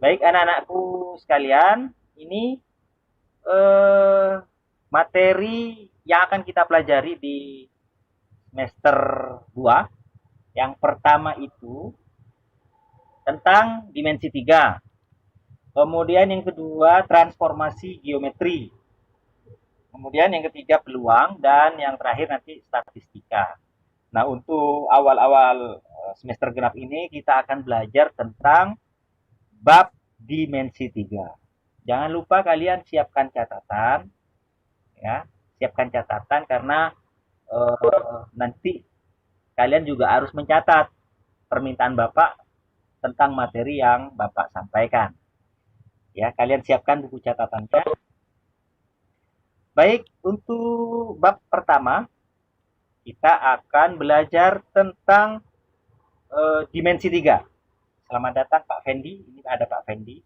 Baik anak-anakku sekalian, ini eh, materi yang akan kita pelajari di semester 2. Yang pertama itu tentang dimensi 3. Kemudian yang kedua transformasi geometri. Kemudian yang ketiga peluang dan yang terakhir nanti statistika. Nah, untuk awal-awal semester genap ini kita akan belajar tentang bab dimensi 3. Jangan lupa kalian siapkan catatan ya. Siapkan catatan karena nanti kalian juga harus mencatat permintaan Bapak tentang materi yang Bapak sampaikan. Ya, kalian siapkan buku catatannya. Baik, untuk bab pertama kita akan belajar tentang dimensi 3. Selamat datang Pak Fendi. Ini ada Pak Fendi.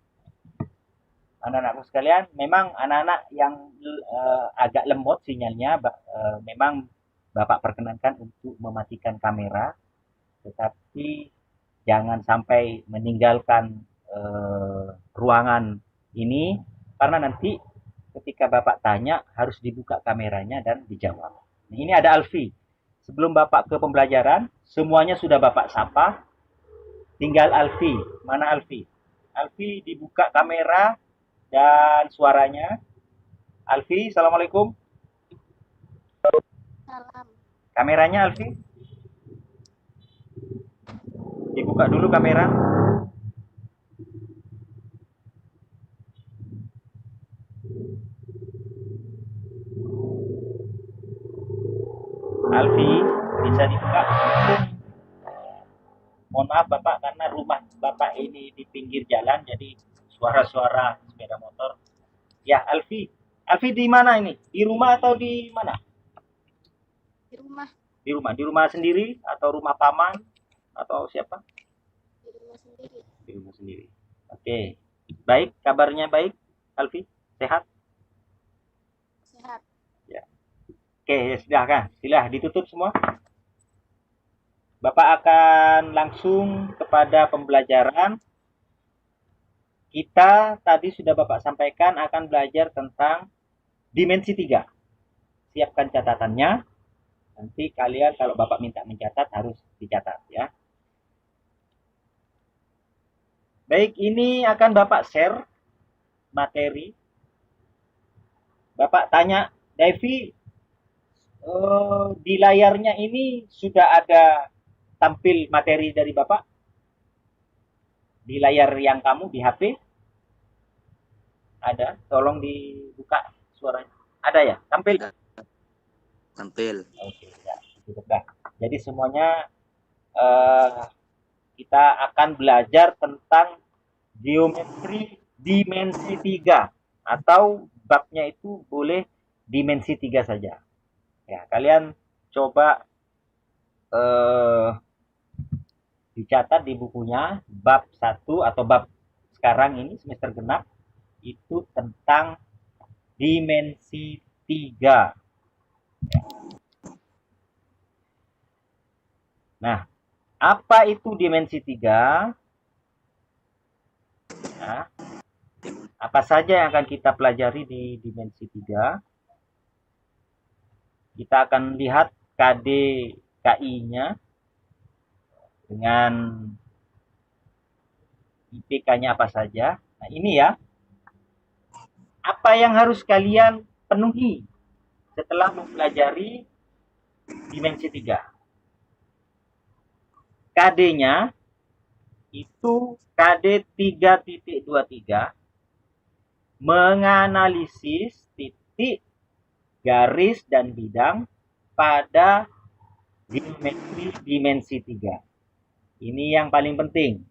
Anak-anakku sekalian, memang anak-anak yang agak lemot sinyalnya, memang Bapak perkenankan untuk mematikan kamera, tetapi jangan sampai meninggalkan ruangan ini, karena nanti ketika Bapak tanya harus dibuka kameranya dan dijawab. Nah, ini ada Alfi. Sebelum Bapak ke pembelajaran, semuanya sudah Bapak sapa, tinggal Alfi. Mana Alfi? Alfi dibuka kamera dan suaranya. Alfi, assalamualaikum. Salam. Kameranya Alfi, dibuka dulu kamera. Alfi, bisa dibuka? Mohon maaf Bapak, karena rumah Bapak ini di pinggir jalan, jadi suara-suara sepeda motor. Ya, Alfi. Alfi di mana ini? Di rumah atau di mana? Di rumah. Di rumah. Di rumah sendiri atau rumah paman atau siapa? Di rumah sendiri. Di rumah sendiri. Oke. Baik, kabarnya baik, Alfi? Sehat? Sehat. Ya. Oke, ya sudah kan? Silah ditutup semua. Bapak akan langsung kepada pembelajaran. Kita tadi sudah Bapak sampaikan akan belajar tentang dimensi 3. Siapkan catatannya. Nanti kalian kalau Bapak minta mencatat harus dicatat ya. Baik, ini akan Bapak share materi. Bapak tanya, Devi, di layarnya ini sudah ada tampil materi dari Bapak? Di layar yang kamu di HP? Ada? Tolong dibuka suaranya. Ada ya? Tampil? Tampil. Oke, ya. Cukup dah. Jadi semuanya kita akan belajar tentang geometri dimensi 3 atau babnya itu boleh dimensi 3 saja. Ya, kalian coba dicatat di bukunya bab 1 atau bab sekarang ini semester genap itu tentang dimensi 3. Ya. Nah, apa itu dimensi 3? Nah, apa saja yang akan kita pelajari di dimensi 3? Kita akan lihat KDKI-nya dengan IPK-nya apa saja. Nah, ini ya. Apa yang harus kalian penuhi setelah mempelajari dimensi 3? KD-nya itu KD 3.23 menganalisis titik, garis, dan bidang pada geometri dimensi 3. Ini yang paling penting.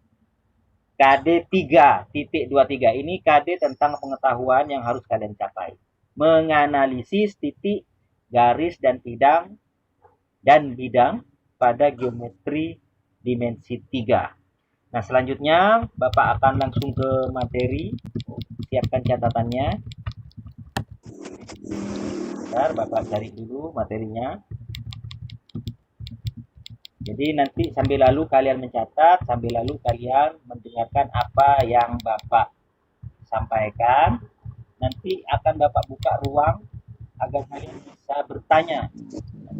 KD 3.23 ini KD tentang pengetahuan yang harus kalian capai. Menganalisis titik, garis, dan bidang pada geometri dimensi 3. Nah, selanjutnya Bapak akan langsung ke materi. Siapkan catatannya. Bentar, Bapak cari dulu materinya. Jadi nanti sambil lalu kalian mencatat, sambil lalu kalian mendengarkan apa yang Bapak sampaikan. Nanti akan Bapak buka ruang agar kalian bisa bertanya.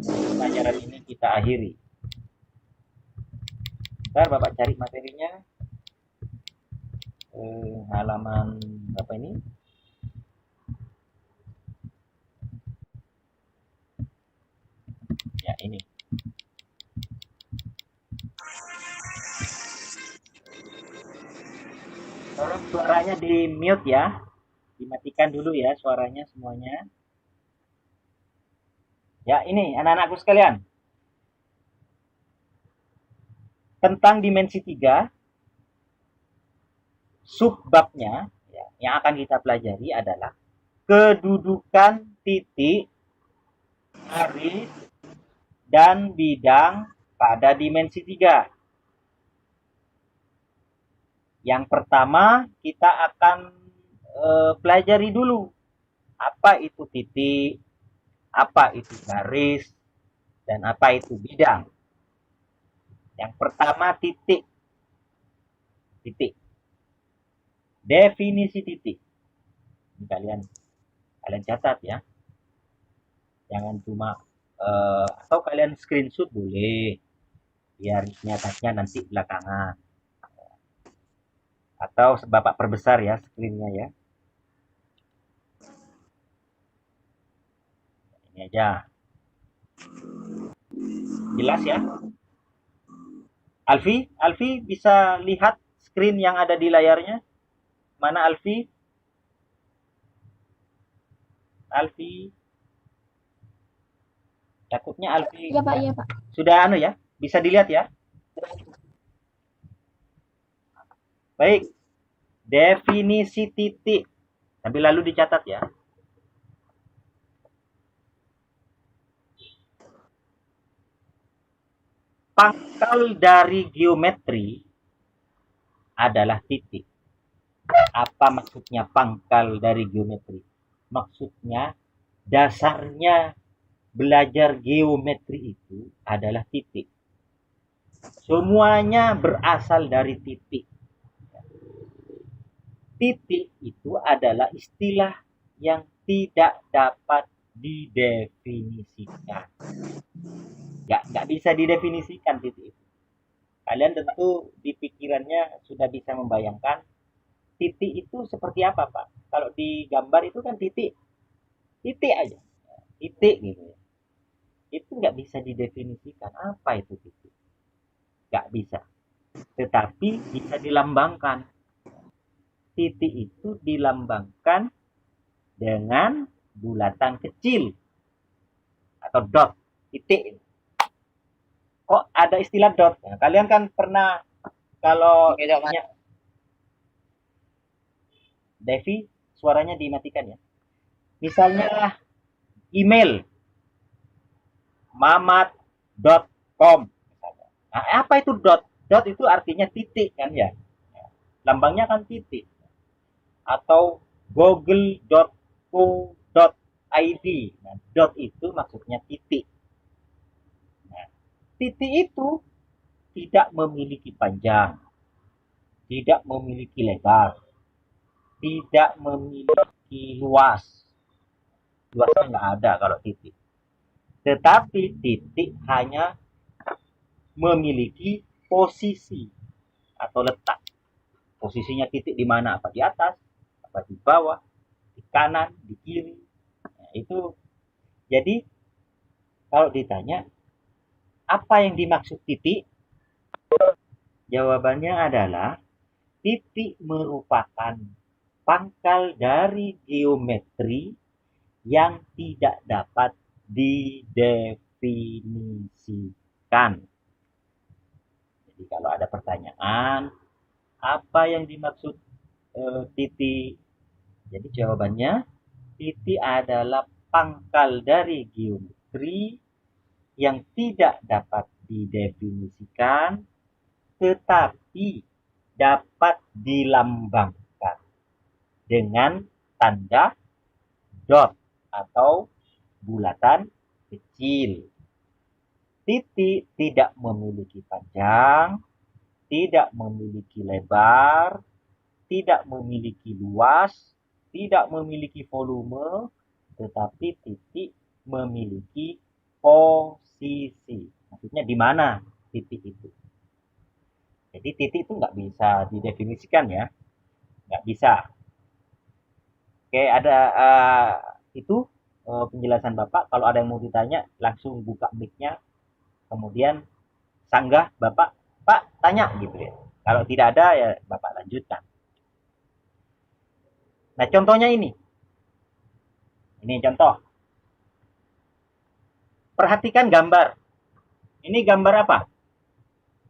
Pelajaran ini kita akhiri. Ntar Bapak cari materinya. Halaman apa ini? Ya, ini. Tolong suaranya di mute ya. Dimatikan dulu ya suaranya semuanya. Ya, ini anak-anakku sekalian. Tentang dimensi 3, subbabnya ya, yang akan kita pelajari adalah kedudukan titik, garis, dan bidang pada dimensi 3. Yang pertama, kita akan pelajari dulu apa itu titik, apa itu garis, dan apa itu bidang. Yang pertama, titik. Titik. Definisi titik. Ini kalian catat ya. Jangan cuma atau kalian screenshot boleh, biar nyatatnya nanti belakangan. Atau Bapak perbesar ya screennya ya. Ini aja. Jelas ya? Alfi bisa lihat screen yang ada di layarnya? Mana Alfi? Alfi. Takutnya Alfi. Iya Pak, iya Pak. Sudah ya? Bisa dilihat ya? Baik. Definisi titik. Sambil lalu dicatat ya. Pangkal dari geometri adalah titik. Apa maksudnya pangkal dari geometri? Maksudnya dasarnya belajar geometri itu adalah titik. Semuanya berasal dari titik. Titik itu adalah istilah yang tidak dapat didefinisikan. Nggak bisa didefinisikan titik itu. Kalian tentu di pikirannya sudah bisa membayangkan titik itu seperti apa, Pak. Kalau di gambar itu kan titik aja, titik gitu ya. Itu nggak bisa didefinisikan apa itu titik, nggak bisa. Tetapi bisa dilambangkan. Titik itu dilambangkan dengan bulatan kecil atau dot, titik. Kok ada istilah dot? Nah, kalian kan pernah kalau Devi suaranya dimatikan ya. Misalnya email mamat.com. Nah, apa itu dot? Dot itu artinya titik kan ya. Lambangnya kan titik. Atau google.co.id. Nah, dot itu maksudnya titik. Nah, titik itu tidak memiliki panjang, tidak memiliki lebar, tidak memiliki luas. Luasnya nggak ada kalau titik. Tetapi titik hanya memiliki posisi atau letak. Posisinya titik di mana? Apa di atas, apa di bawah, di kanan, di kiri. Nah, itu jadi kalau ditanya apa yang dimaksud titik? Jawabannya adalah titik merupakan pangkal dari geometri yang tidak dapat didefinisikan. Jadi kalau ada pertanyaan, apa yang dimaksud titik? Jadi jawabannya, titik adalah pangkal dari geometri yang tidak dapat didefinisikan, tetapi dapat dilambangkan dengan tanda dot atau bulatan kecil. Titik tidak memiliki panjang, tidak memiliki lebar, tidak memiliki luas, tidak memiliki volume, tetapi titik memiliki posisi. Maksudnya di mana titik itu? Jadi titik itu nggak bisa didefinisikan ya, nggak bisa. Oke, ada itu penjelasan Bapak. Kalau ada yang mau ditanya, langsung buka mic-nya, kemudian sanggah Bapak, Pak tanya gitu ya. Kalau tidak ada ya Bapak lanjutkan. Nah contohnya ini contoh. Perhatikan gambar. Ini gambar apa?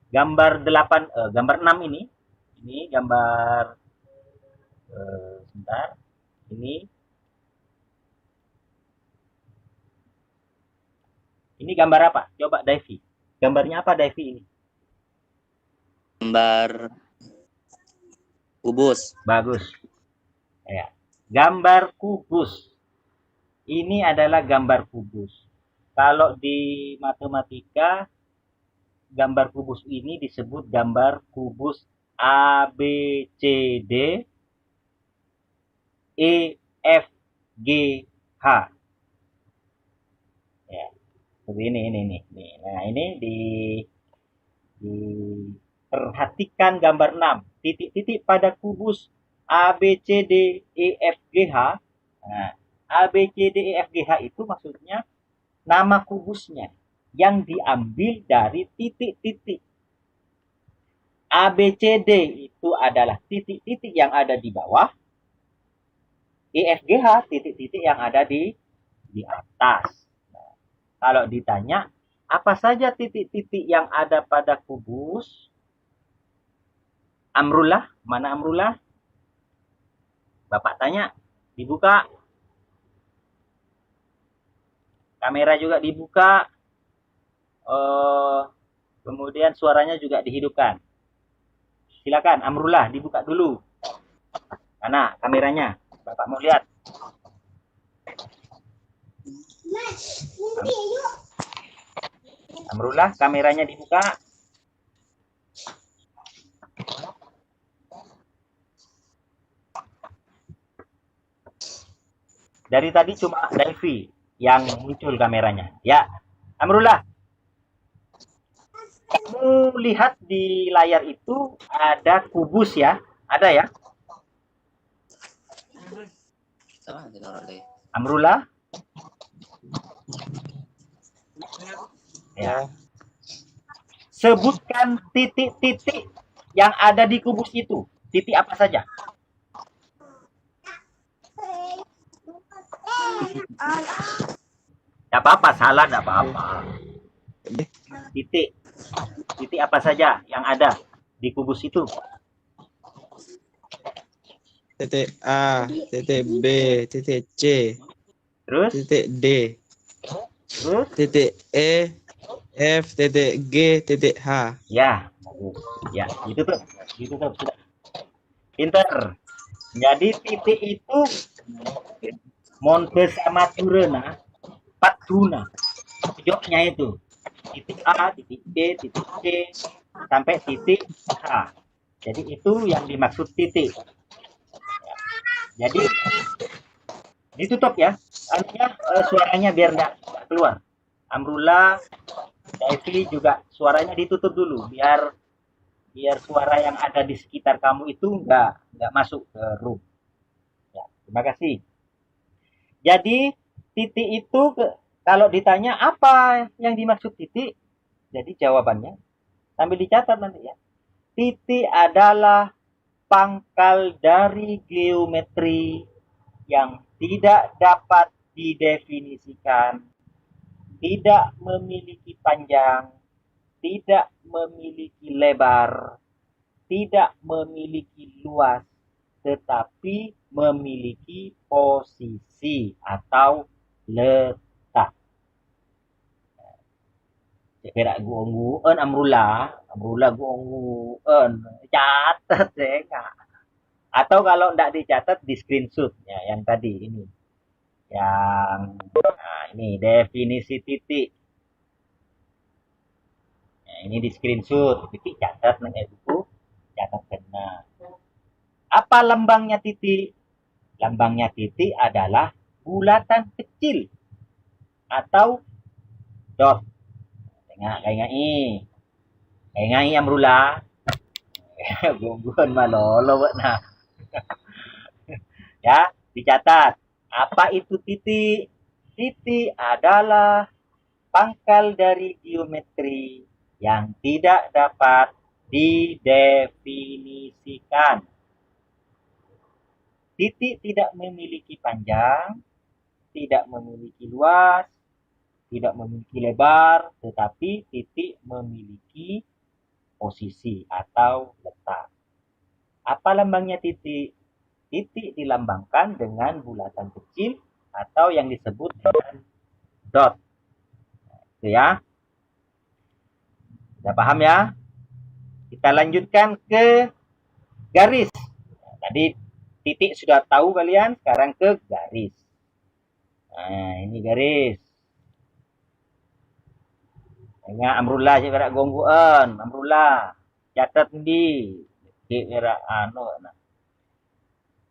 Gambar 8, gambar 6 ini. Ini gambar sebentar. Ini gambar apa? Coba Davy. Gambarnya apa Davy ini? Gambar kubus. Bagus. Ya. Gambar kubus. Ini adalah gambar kubus. Kalau di matematika, gambar kubus ini disebut gambar kubus A, B, C, D, E, F, G, H. Ya, seperti ini. Nah, ini perhatikan gambar 6. Titik-titik pada kubus A, B, C, D, E, F, G, H. Nah, A, B, C, D, E, F, G, H itu maksudnya nama kubusnya yang diambil dari titik-titik. A, B, C, D itu adalah titik-titik yang ada di bawah. E, F, G, H titik-titik yang ada di atas. Nah, kalau ditanya, apa saja titik-titik yang ada pada kubus? Amrullah, mana Amrullah? Bapak tanya, dibuka. Kamera juga dibuka. Kemudian suaranya juga dihidupkan. Silakan, Amrullah dibuka dulu. Mana kameranya? Bapak mau lihat. Amrullah, kameranya dibuka. Dari tadi cuma Davy yang muncul kameranya. Ya, Amrullah. Kamu lihat di layar itu ada kubus ya? Ada ya? Amrullah? Ya. Sebutkan titik-titik yang ada di kubus itu. Titik apa saja? Tidak apa-apa, salah tidak apa-apa. Titik. Titik apa saja yang ada di kubus itu? Titik A, titik B, titik C, Terus? titik D, Terus? titik E, F, titik G, titik H. Ya, ya, itu tuh sudah. Pinter. Jadi titik itu Monte sama Turena, Patuna. Jawabnya itu titik A, titik B, titik C, sampai titik H. Jadi itu yang dimaksud titik. Jadi ditutup ya, artinya suaranya biar nggak keluar. Amrullah, Davy juga suaranya ditutup dulu, biar suara yang ada di sekitar kamu itu nggak masuk ke room. Ya, terima kasih. Jadi titik itu kalau ditanya apa yang dimaksud titik, jadi jawabannya sambil dicatat nanti ya. Titik adalah pangkal dari geometri yang tidak dapat didefinisikan, tidak memiliki panjang, tidak memiliki lebar, tidak memiliki luas, tetapi memiliki posisi atau letak. Kira guong-guon Amrullah guong-guon catat ya. Atau kalau enggak dicatat di screenshot ya yang tadi ini. Yang nah ini definisi titik. Nah, ini di screenshot, titik catat nang buku, catat kena. Apa lambangnya titik? Lambangnya titik adalah bulatan kecil atau dot. Tengok kayak ini. Kayak ini amrula. Gungguan malolo nah. Ya, dicatat. Apa itu titik? Titik adalah pangkal dari geometri yang tidak dapat didefinisikan. Titik tidak memiliki panjang, tidak memiliki luas, tidak memiliki lebar, tetapi titik memiliki posisi atau letak. Apa lambangnya titik? Titik dilambangkan dengan bulatan kecil atau yang disebut dengan dot. Itu ya. Sudah paham ya? Kita lanjutkan ke garis. Tadi titik sudah tahu kalian, sekarang ke garis. Nah, ini garis. Ingat amrullah je berak gongguan, amrullah. Catat di. Berak anu nah.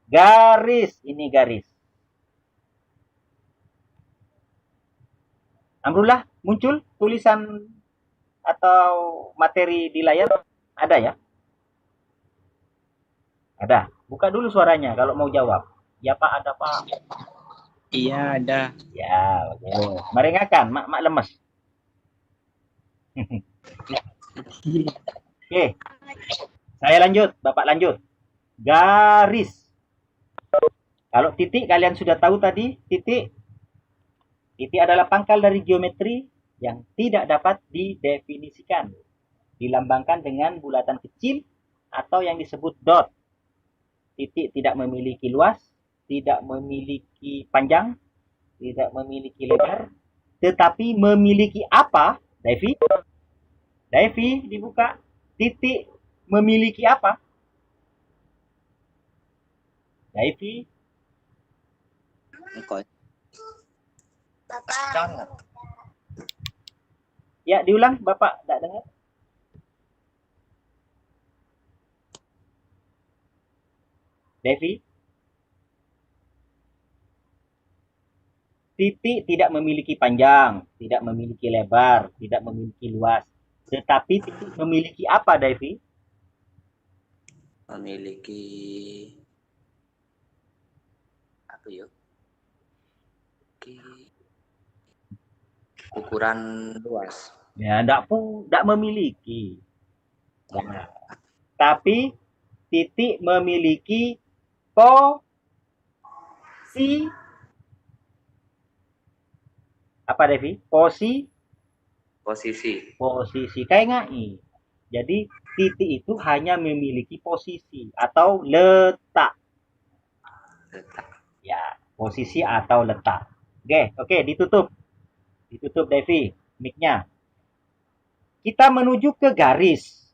Garis, ini garis. Amrullah, muncul tulisan atau materi di layar? Ada ya? Ada. Buka dulu suaranya kalau mau jawab. Ya Pak, ada Pak. Iya, ada. Ya, bagus. Meringakan, mak lemes. Oke. Saya lanjut, Bapak lanjut. Garis. Kalau titik kalian sudah tahu tadi, titik adalah pangkal dari geometri yang tidak dapat didefinisikan. Dilambangkan dengan bulatan kecil atau yang disebut dot. Titik tidak memiliki luas, tidak memiliki panjang, tidak memiliki lebar, tetapi memiliki apa? Davy? Davy, dibuka. Titik memiliki apa? Davy? Bapak. Ya, diulang. Bapak tidak dengar. Davy? Titik tidak memiliki panjang, tidak memiliki lebar, tidak memiliki luas. Tetapi titik memiliki apa, Davy? Memiliki apa yuk? Ukuran luas. Ya, tidak memiliki. Nah, tapi titik memiliki posisi apa, Devi? Posisi kayak ngai. Jadi titik itu hanya memiliki posisi atau letak. Ya, posisi atau letak. Oke, ditutup. Ditutup, Devi, mic-nya. Kita menuju ke garis.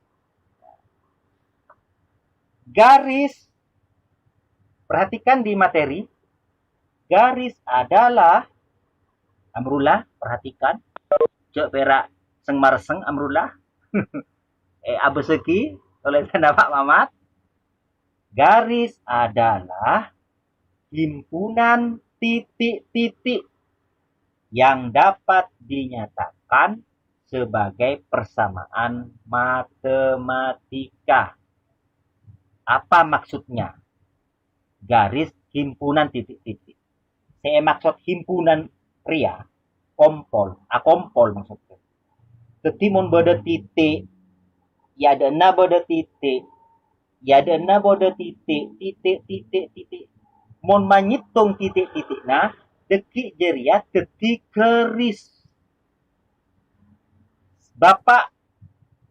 Garis, perhatikan di materi. Garis adalah, amrullah, perhatikan. Cek perak seng marseng, amrullah. Abeseki, oleh Pak Mamat. Garis adalah himpunan titik-titik yang dapat dinyatakan sebagai persamaan matematika. Apa maksudnya? Garis himpunan titik-titik. Saya maksud himpunan pria, kompol maksudnya. Ketimun beda titik, ya ada na beda titik, ya ada na beda titik. Mon menyitung titik-titik nah, dekik jeria detik keris. Bapak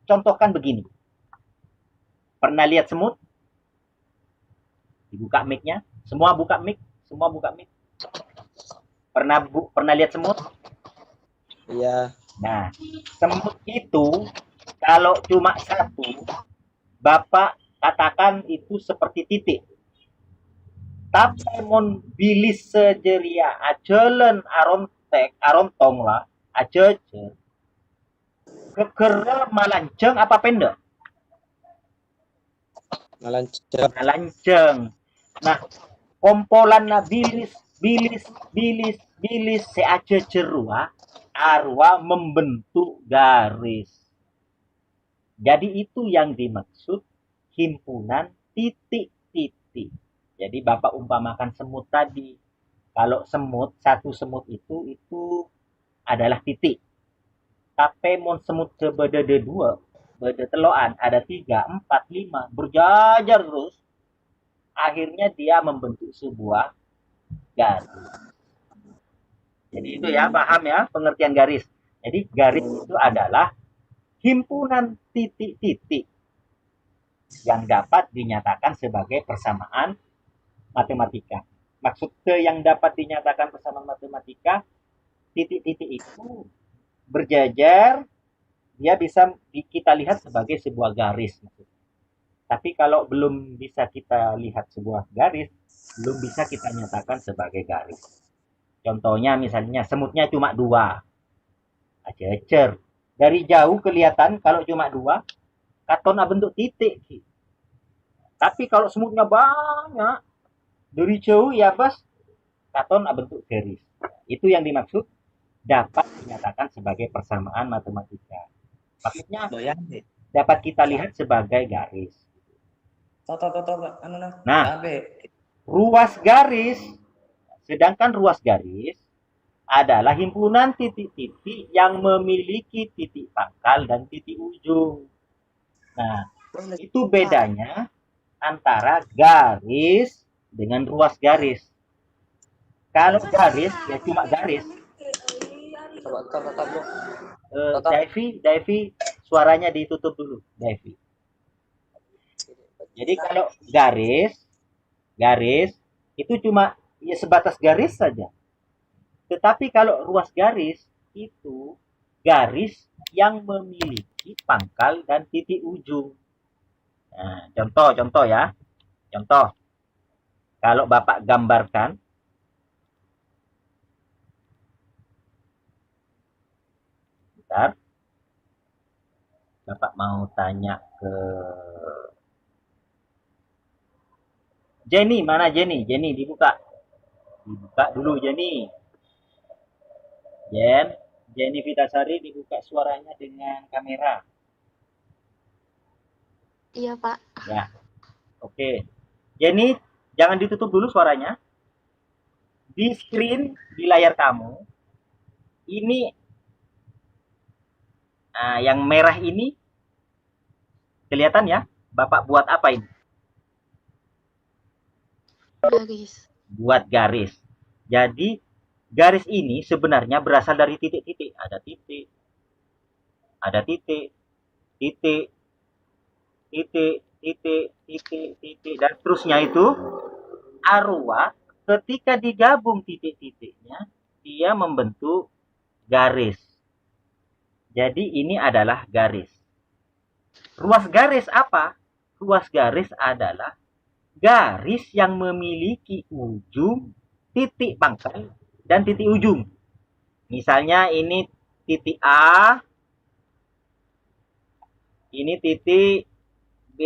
contohkan begini. Pernah lihat semut? Dibuka mic-nya. Semua buka mic. Pernah lihat semut? Iya. Nah, semut itu kalau cuma satu, Bapak katakan itu seperti titik. Tapi mon bilis sejeria acelen aron tong lah, acece. Kekera malanceng apa pendek? Malanceng. Malanceng. Nah, kompolan bilis seace cerua arwa membentuk garis. Jadi itu yang dimaksud himpunan titik-titik. Jadi Bapak umpamakan semut tadi. Kalau semut, satu semut itu adalah titik. Tapi mon semut ke bedede dua, bede teloan ada 3, 4, 5 berjajar terus. Akhirnya dia membentuk sebuah garis. Jadi itu ya, paham ya pengertian garis. Jadi garis itu adalah himpunan titik-titik yang dapat dinyatakan sebagai persamaan matematika. Maksud yang dapat dinyatakan persamaan matematika, titik-titik itu berjajar, dia bisa kita lihat sebagai sebuah garis. Tapi kalau belum bisa kita lihat sebuah garis, belum bisa kita nyatakan sebagai garis. Contohnya misalnya semutnya cuma 2, acer. Dari jauh kelihatan kalau cuma 2, katon bentuk titik. Tapi kalau semutnya banyak, dari jauh ya pas katon bentuk garis. Itu yang dimaksud dapat dinyatakan sebagai persamaan matematika. Maksudnya dapat kita lihat sebagai garis. Nah, ruas garis, sedangkan ruas garis adalah himpunan titik-titik yang memiliki titik pangkal dan titik ujung. Nah, itu bedanya antara garis dengan ruas garis. Kalau garis ya cuma garis. Davy, suaranya ditutup dulu, Davy. Jadi kalau garis itu cuma ya sebatas garis saja. Tetapi kalau ruas garis itu garis yang memiliki pangkal dan titik ujung. Nah, contoh ya. Contoh. Kalau Bapak gambarkan bentar. Bapak mau tanya ke Jenny, mana Jenny? Jenny dibuka. Dibuka dulu Jenny. Jenny Vitasari dibuka suaranya dengan kamera. Iya, Pak. Ya. Oke. Jenny, jangan ditutup dulu suaranya. Di screen di layar kamu ini yang merah ini kelihatan ya? Bapak buat apa ini? Garis. Buat garis. Jadi garis ini sebenarnya berasal dari titik-titik. Ada titik, titik, dan seterusnya itu arwah ketika digabung titik-titiknya dia membentuk garis. Jadi ini adalah garis. Ruas garis apa? Ruas garis adalah garis yang memiliki ujung, titik pangkal, dan titik ujung. Misalnya ini titik A, ini titik B.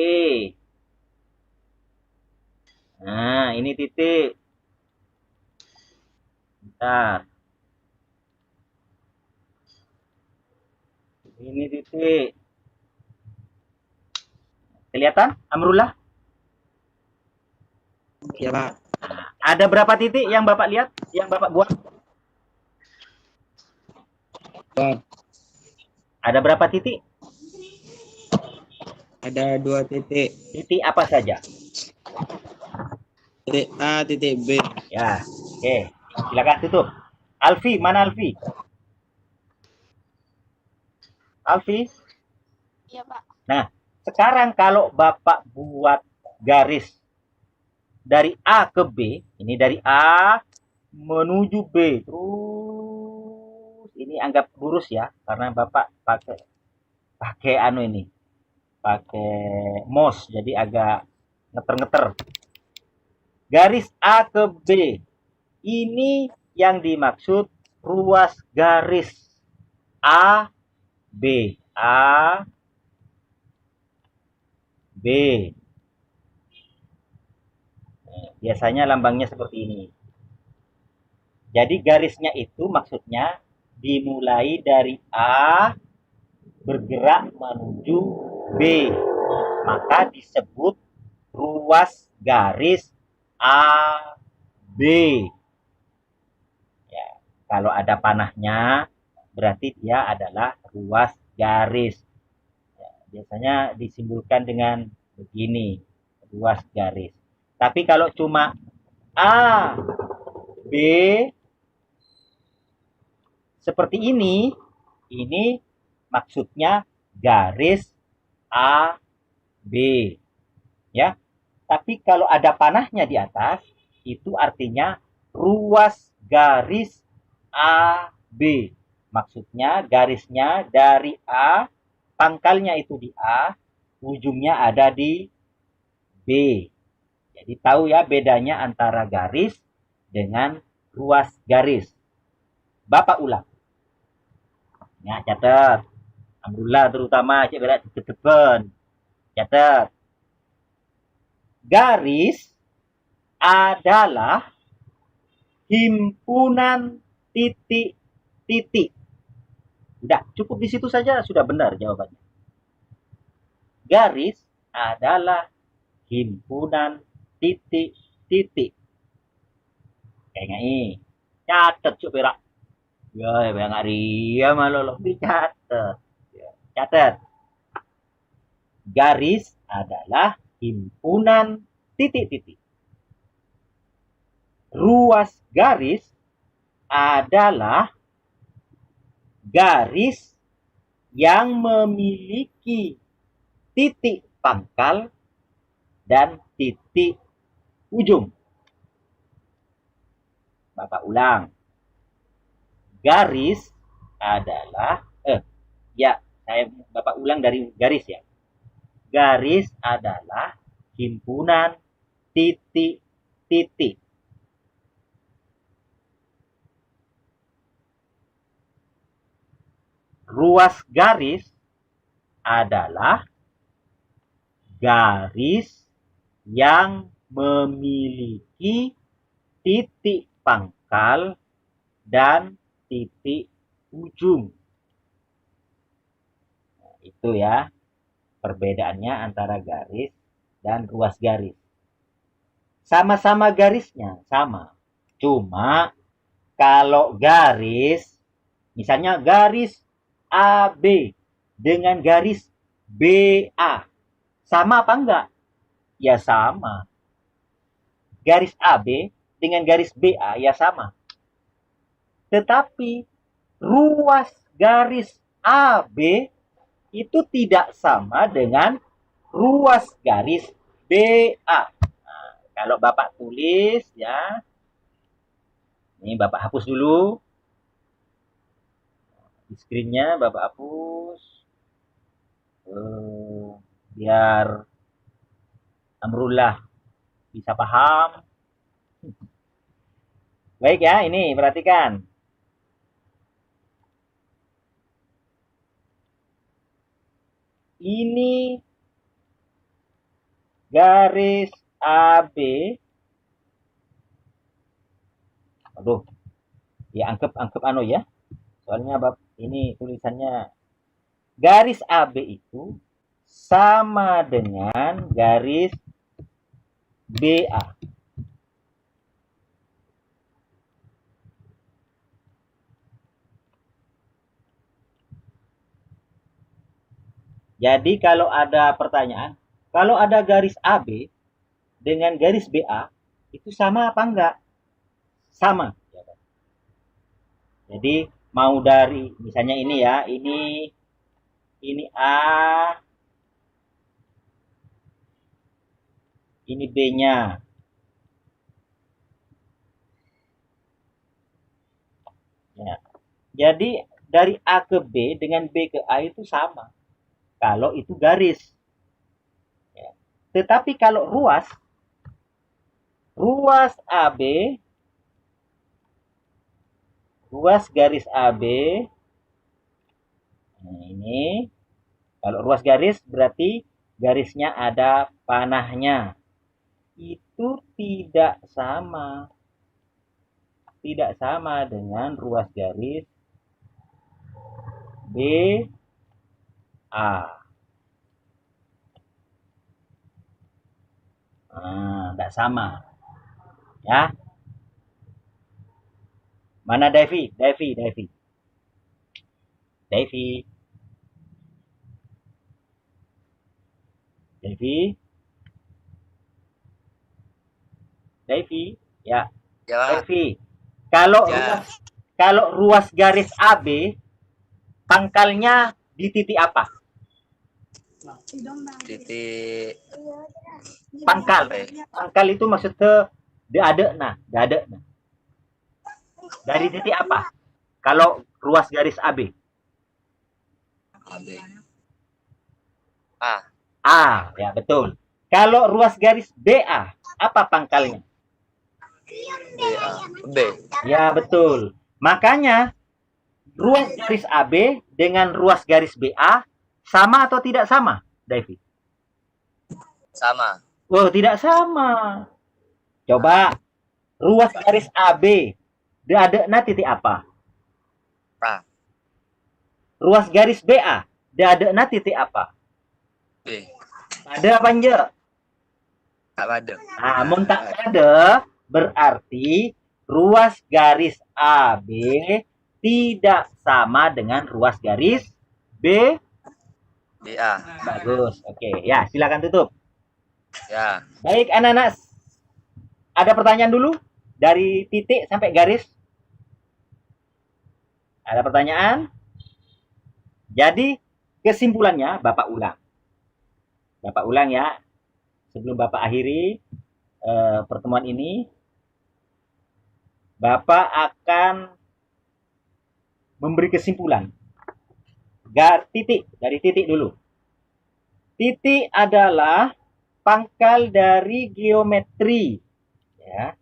Nah, ini titik. Bentar. Ini titik. Kelihatan, Amrullah? Ya, Pak. Ada berapa titik yang Bapak lihat, yang Bapak buat? Pak. Ada berapa titik? Ada 2 titik. Titik apa saja? Titik A, titik B. Ya, oke. Silakan tutup. Alfi, mana Alfi? Alfi? Iya, Pak. Nah, sekarang kalau Bapak buat garis dari A ke B, ini dari A menuju B, terus ini anggap lurus ya, karena Bapak pakai ini, pakai mouse, jadi agak ngeter-ngeter. Garis A ke B, ini yang dimaksud ruas garis A B. A, B. Nah, biasanya lambangnya seperti ini. Jadi garisnya itu maksudnya dimulai dari A bergerak menuju B. Maka disebut ruas garis AB. Ya, kalau ada panahnya berarti dia adalah ruas garis. Ya, biasanya disimbolkan dengan begini, ruas garis. Tapi kalau cuma A, B, seperti ini maksudnya garis AB. Ya. Tapi kalau ada panahnya di atas, itu artinya ruas garis AB. Maksudnya garisnya dari A, pangkalnya itu di A, ujungnya ada di B. Jadi tahu ya bedanya antara garis dengan ruas garis. Bapak ulang. Ya, catat. Alhamdulillah terutama cek berat ke depan. Catat. Garis adalah himpunan titik-titik. Udah, cukup di situ saja sudah benar jawabannya. Garis adalah himpunan titik-titik. Kayak ini. Catat cuk berak. Ya, yang Arya malah lo dicatat. Ya, catat. Garis adalah himpunan titik-titik. Ruas garis adalah garis yang memiliki titik pangkal dan titik ujung. Bapak ulang. Garis adalah Bapak ulang dari garis ya. Garis adalah himpunan titik-titik. Ruas garis adalah garis yang memiliki titik pangkal dan titik ujung. Nah, itu ya perbedaannya antara garis dan ruas garis. Sama-sama garisnya, sama. Cuma kalau garis, misalnya garis AB dengan garis BA, sama apa enggak? Ya sama. Garis AB dengan garis BA ya sama. Tetapi ruas garis AB itu tidak sama dengan ruas garis BA. Nah, kalau Bapak tulis ya, ini Bapak hapus dulu. Di screen-nya Bapak hapus. Biar Amrullah bisa paham. Baik ya, ini perhatikan. Ini garis AB. Aduh, ya anggap anu ya. Soalnya ini tulisannya garis AB itu sama dengan garis BA. Jadi kalau ada pertanyaan, kalau ada garis AB dengan garis BA, itu sama apa enggak? Sama. Jadi mau dari misalnya ini ya, ini A, ini B-nya. Ya. Jadi dari A ke B dengan B ke A itu sama. Kalau itu garis. Ya. Tetapi kalau ruas AB, ruas garis AB, nah ini Kalau ruas garis berarti garisnya ada panahnya. Itu tidak sama. Tidak sama dengan ruas garis BA. Tidak sama. Ya. Mana Devi? Devi. Ya. Ya, Pak. Devi. Kalau Ya. ruas garis AB pangkalnya di titik apa? Titik Pangkal. Pangkal itu maksudnya dadekna. Dari titik apa? Kalau ruas garis AB. AB. A. A, ya betul. Kalau ruas garis BA, apa pangkalnya? BA. B. Ya betul. Makanya ruas garis AB dengan ruas garis BA sama atau tidak sama, David? Sama. Oh, tidak sama. Coba ruas garis AB dadekna titik apa? A. Ruas garis BA dadekna titik apa? B. Ada apa enggak? Tak ada. Mun tak ada berarti ruas garis AB tidak sama dengan ruas garis B. BA. Bagus. Oke, ya silakan tutup. Ya. Baik anak-anak, ada pertanyaan dulu dari titik sampai garis? Ada pertanyaan? Jadi kesimpulannya Bapak ulang. Bapak ulang ya. Sebelum Bapak akhiri pertemuan ini, Bapak akan memberi kesimpulan. Dari titik dulu. Titik adalah pangkal dari geometri ya,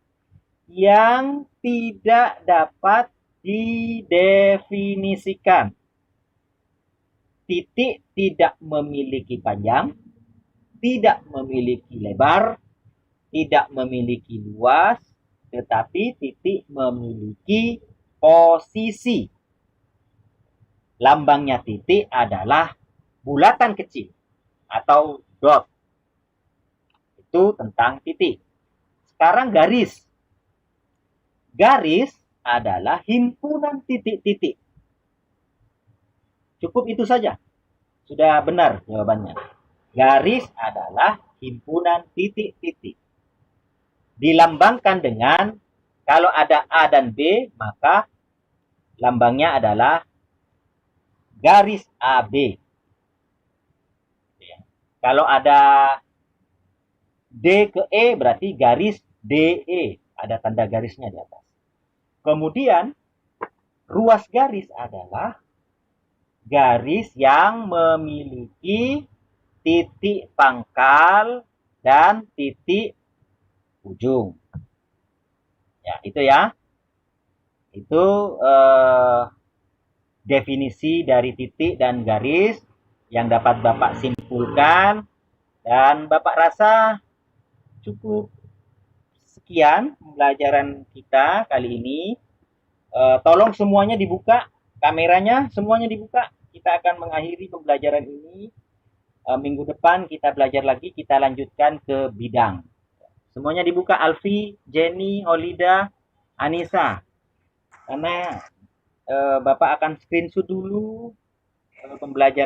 yang tidak dapat didefinisikan. Titik tidak memiliki panjang, tidak memiliki lebar, tidak memiliki luas, tetapi titik memiliki posisi. Lambangnya titik adalah bulatan kecil atau dot. Itu tentang titik. Sekarang garis. Garis adalah himpunan titik-titik. Cukup itu saja. Sudah benar jawabannya. Garis adalah himpunan titik-titik. Dilambangkan dengan, kalau ada A dan B, maka lambangnya adalah garis AB. Kalau ada D ke E berarti garis DE. Ada tanda garisnya di atas. Kemudian ruas garis adalah garis yang memiliki titik pangkal dan titik ujung. Ya, itu ya. Itu definisi dari titik dan garis yang dapat Bapak simpulkan, dan Bapak rasa cukup sekian pembelajaran kita kali ini. Tolong semuanya dibuka, kameranya semuanya dibuka. Kita akan mengakhiri pembelajaran ini. Minggu depan kita belajar lagi, kita lanjutkan ke bidang. Semuanya dibuka, Alfi, Jenny, Holida, Anissa. Karena Bapak akan screenshot dulu pembelajaran